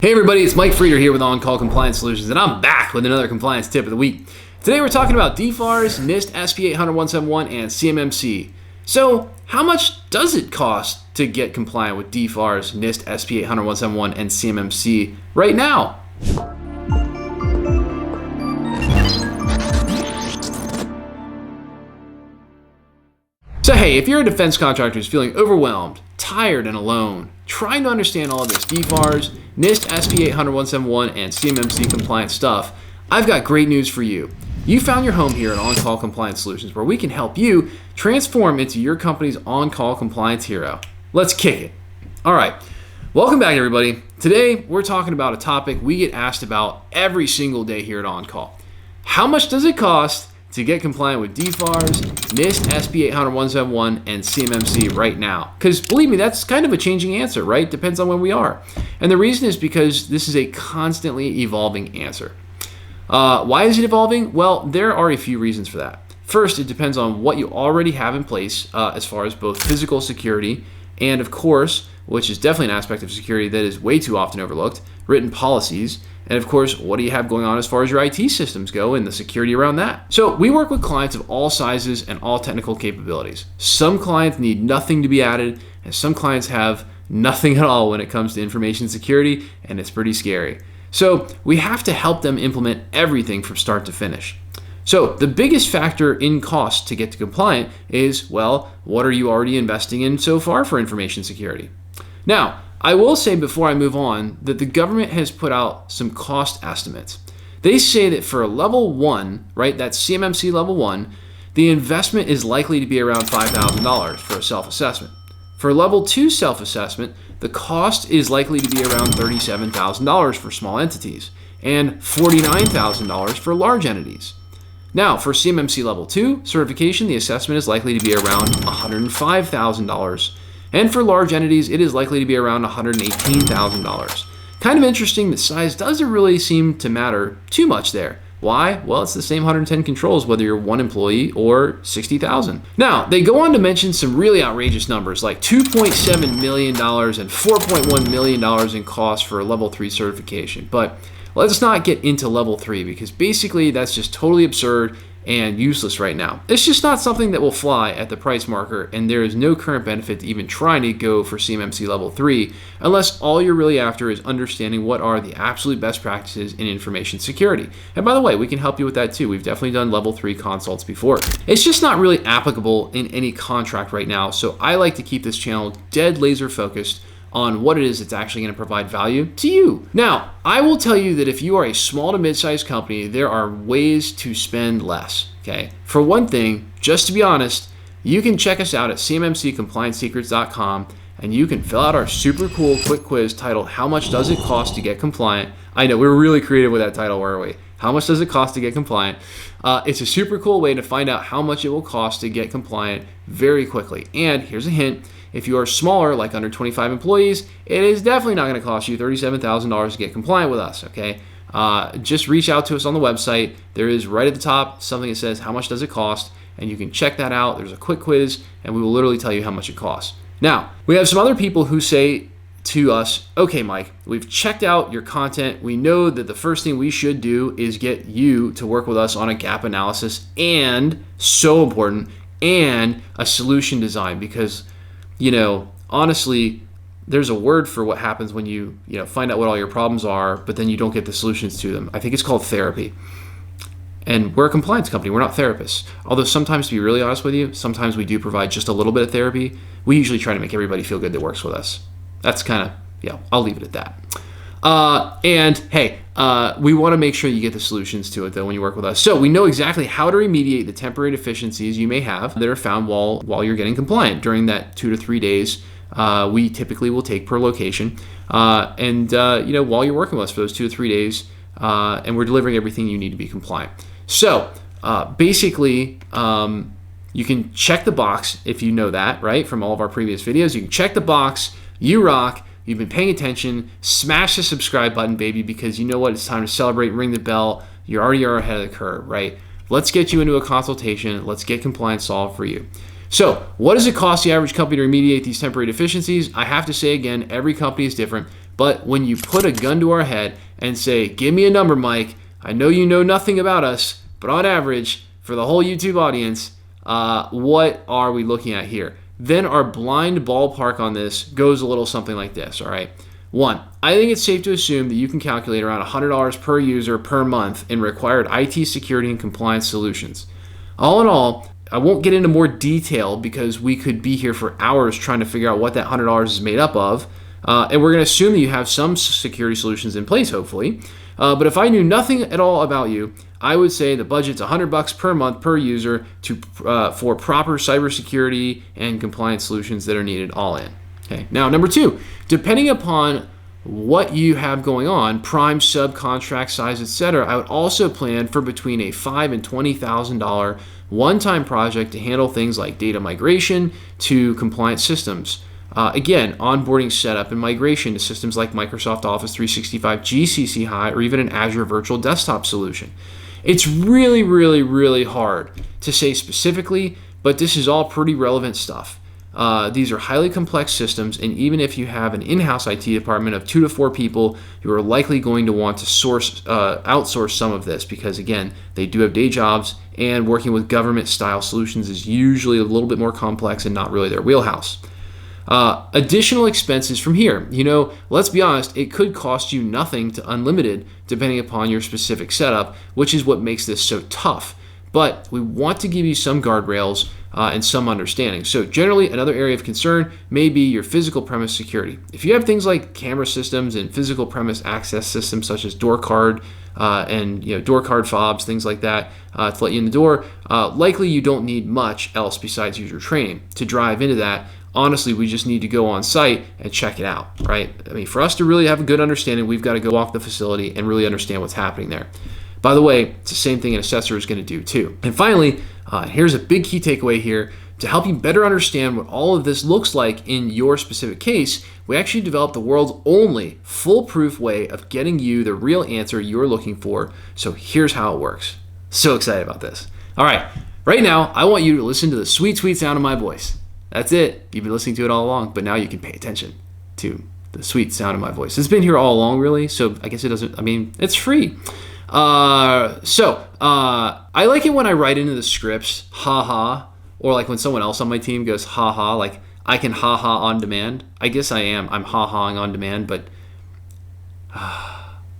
Hey everybody, it's Mike Frieder here with On-Call Compliance Solutions, and I'm back with another compliance tip of the week. Today we're talking about DFARS, NIST, SP 800-171, and CMMC. So, how much does it cost to get compliant with DFARS, NIST, SP 800-171, and CMMC right now? So hey, if you're a defense contractor who's feeling overwhelmed, tired, and alone, trying to understand all of this DFARS, NIST, SP 800-171, and CMMC compliance stuff, I've got great news for you. You found your home here at On-Call Compliance Solutions, where we can help you transform into your company's on-call compliance hero. Let's kick it. All right, welcome back everybody. Today, we're talking about a topic we get asked about every single day here at On-Call. How much does it cost to get compliant with DFARS, NIST, SP 800-171, and CMMC right now? Because believe me, that's kind of a changing answer, right? Depends on when we are. And the reason is because this is a constantly evolving answer. Why is it evolving? Well, there are a few reasons for that. First, it depends on what you already have in place as far as both physical security and, of course, which is definitely an aspect of security that is way too often overlooked, written policies. And of course, what do you have going on as far as your IT systems go and the security around that? So we work with clients of all sizes and all technical capabilities. Some clients need nothing to be added, and some clients have nothing at all when it comes to information security, and it's pretty scary. So we have to help them implement everything from start to finish. So the biggest factor in cost to get to compliant is, well, what are you already investing in so far for information security? Now, I will say before I move on that the government has put out some cost estimates. They say that for a level 1, right, that's CMMC level 1, the investment is likely to be around $5,000 for a self-assessment. For level 2 self-assessment, the cost is likely to be around $37,000 for small entities and $49,000 for large entities. Now, for CMMC level 2 certification, the assessment is likely to be around $105,000. And for large entities, it is likely to be around $118,000. Kind of interesting that size doesn't really seem to matter too much there. Why? Well, it's the same 110 controls whether you're one employee or 60,000. Now, they go on to mention some really outrageous numbers like $2.7 million and $4.1 million in cost for a level 3 certification. But let's not get into level 3 because basically that's just totally absurd and useless right now. It's just not something that will fly at the price marker, and there is no current benefit to even trying to go for CMMC level 3 unless all you're really after is understanding what are the absolute best practices in information security. And by the way, we can help you with that too. We've definitely done level 3 consults before. It's just not really applicable in any contract right now, so I like to keep this channel dead laser focused on what it is that's actually going to provide value to you. Now, I will tell you that if you are a small to mid-sized company, there are ways to spend less, okay? For one thing, just to be honest, you can check us out at cmmccompliancesecrets.com and you can fill out our super cool quick quiz titled, How Much Does It Cost to Get Compliant? I know, we were really creative with that title, weren't we? How much does it cost to get compliant? It's a super cool way to find out how much it will cost to get compliant very quickly. And here's a hint. If you are smaller, like under 25 employees, it is definitely not going to cost you $37,000 to get compliant with us, okay? Just reach out to us on the website. There is right at the top something that says, how much does it cost? And you can check that out. There's a quick quiz, and we will literally tell you how much it costs. Now, we have some other people who say to us, okay, Mike, we've checked out your content. We know that the first thing we should do is get you to work with us on a gap analysis and, so important, and a solution design because honestly, there's a word for what happens when you find out what all your problems are, but then you don't get the solutions to them. I think it's called therapy. And we're a compliance company. We're not therapists. Although sometimes, to be really honest with you, sometimes we do provide just a little bit of therapy. We usually try to make everybody feel good that works with us. That's kind of, I'll leave it at that. And hey, we want to make sure you get the solutions to it though when you work with us. So we know exactly how to remediate the temporary deficiencies you may have that are found while you're getting compliant during that 2 to 3 days. We typically will take per location, while you're working with us for those 2 to 3 days, and we're delivering everything you need to be compliant. So basically, you can check the box if you know that, right? From all of our previous videos, you can check the box. You rock. You've been paying attention. Smash the subscribe button, baby, because you know what? It's time to celebrate. Ring the bell. You already are ahead of the curve, right? Let's get you into a consultation. Let's get compliance solved for you. So what does it cost the average company to remediate these temporary deficiencies? I have to say again, every company is different. But when you put a gun to our head and say, give me a number, Mike, I know you know nothing about us, but on average, for the whole YouTube audience, what are we looking at here? Then our blind ballpark on this goes a little something like this, all right? 1, I think it's safe to assume that you can calculate around $100 per user per month in required IT security and compliance solutions. All in all, I won't get into more detail because we could be here for hours trying to figure out what that $100 is made up of. And we're going to assume that you have some security solutions in place, hopefully. But if I knew nothing at all about you, I would say the budget's $100 per month per user for proper cybersecurity and compliance solutions that are needed all in. Okay. Now, number 2, depending upon what you have going on, prime, subcontract size, etc., I would also plan for between a $5,000 and $20,000 one-time project to handle things like data migration to compliance systems. Again, onboarding setup and migration to systems like Microsoft Office 365 GCC High or even an Azure virtual desktop solution. It's really, really, really hard to say specifically, but this is all pretty relevant stuff. These are highly complex systems, and even if you have an in-house IT department of 2 to 4 people, you are likely going to want to outsource some of this because, again, they do have day jobs, and working with government-style solutions is usually a little bit more complex and not really their wheelhouse. Additional expenses from here. Let's be honest, it could cost you nothing to unlimited depending upon your specific setup, which is what makes this so tough. But we want to give you some guardrails and some understanding. So generally, another area of concern may be your physical premise security. If you have things like camera systems and physical premise access systems such as door card and door card fobs, things like that to let you in the door, likely you don't need much else besides user training to drive into that. Honestly, we just need to go on site and check it out, right? I mean, for us to really have a good understanding, we've got to go walk the facility and really understand what's happening there. By the way, it's the same thing an assessor is going to do too. And finally, here's a big key takeaway here. To help you better understand what all of this looks like in your specific case, we actually developed the world's only foolproof way of getting you the real answer you're looking for. So here's how it works. So excited about this. All right, right now, I want you to listen to the sweet, sweet sound of my voice. That's it. You've been listening to it all along, but now you can pay attention to the sweet sound of my voice. It's been here all along, really, so I guess it's free. I like it when I write into the scripts, haha, or like when someone else on my team goes, haha, like I can haha on demand. I guess I'm ha-haing on demand, but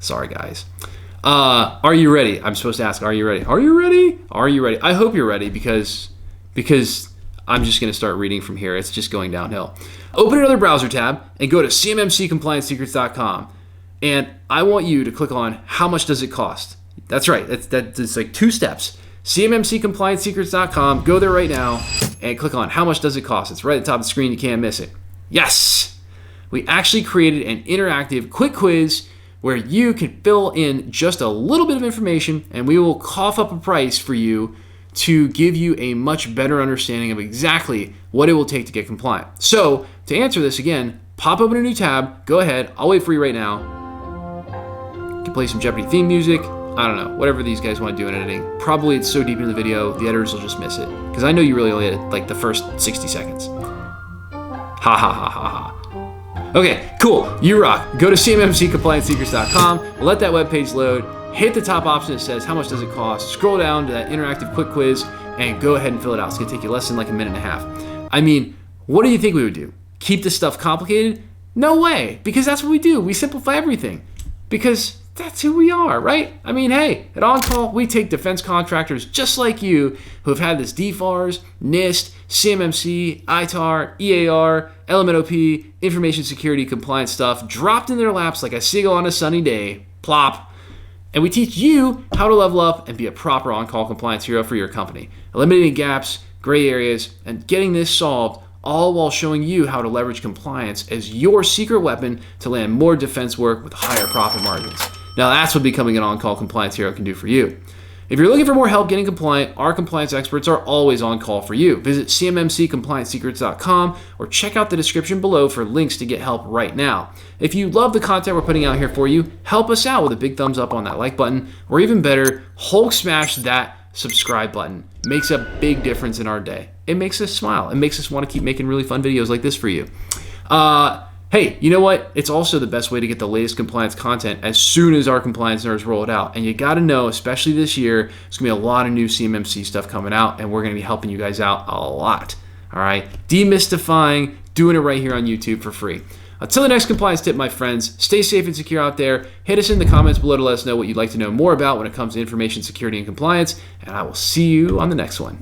sorry, guys. Are you ready? I'm supposed to ask, are you ready? Are you ready? Are you ready? I hope you're ready because I'm just going to start reading from here. It's just going downhill. Open another browser tab and go to cmmccompliancesecrets.com. And I want you to click on how much does it cost. That's right. That's like 2 steps. cmmccompliancesecrets.com. Go there right now and click on how much does it cost. It's right at the top of the screen. You can't miss it. Yes. We actually created an interactive quick quiz where you can fill in just a little bit of information and we will cough up a price for you to give you a much better understanding of exactly what it will take to get compliant. So to answer this again, pop open a new tab, go ahead, I'll wait for you right now. You can play some Jeopardy theme music, I don't know, whatever these guys want to do in editing. Probably it's so deep into the video, the editors will just miss it. Because I know you really only edit like the first 60 seconds. Ha ha ha ha ha. Okay, cool, you rock. Go to cmmccompliancesecrets.com, let that webpage load, hit the top option that says how much does it cost, scroll down to that interactive quick quiz, and go ahead and fill it out. It's going to take you less than like a minute and a half. I mean, what do you think we would do? Keep this stuff complicated? No way, because that's what we do. We simplify everything because that's who we are, right? I mean, hey, at OnCall, we take defense contractors just like you who have had this DFARS, NIST, CMMC, ITAR, EAR, LMNOP, information security compliance stuff dropped in their laps like a seagull on a sunny day, plop. And we teach you how to level up and be a proper on-call compliance hero for your company, eliminating gaps, gray areas, and getting this solved, all while showing you how to leverage compliance as your secret weapon to land more defense work with higher profit margins. Now that's what becoming an on-call compliance hero can do for you. If you're looking for more help getting compliant, our compliance experts are always on call for you. Visit cmmccompliancesecrets.com or check out the description below for links to get help right now. If you love the content we're putting out here for you, help us out with a big thumbs up on that like button, or even better, Hulk smash that subscribe button. It makes a big difference in our day. It makes us smile. It makes us want to keep making really fun videos like this for you. Hey, you know what? It's also the best way to get the latest compliance content as soon as our compliance nerds roll it out. And you got to know, especially this year, there's going to be a lot of new CMMC stuff coming out, and we're going to be helping you guys out a lot. All right? Demystifying, doing it right here on YouTube for free. Until the next compliance tip, my friends, stay safe and secure out there. Hit us in the comments below to let us know what you'd like to know more about when it comes to information security and compliance, and I will see you on the next one.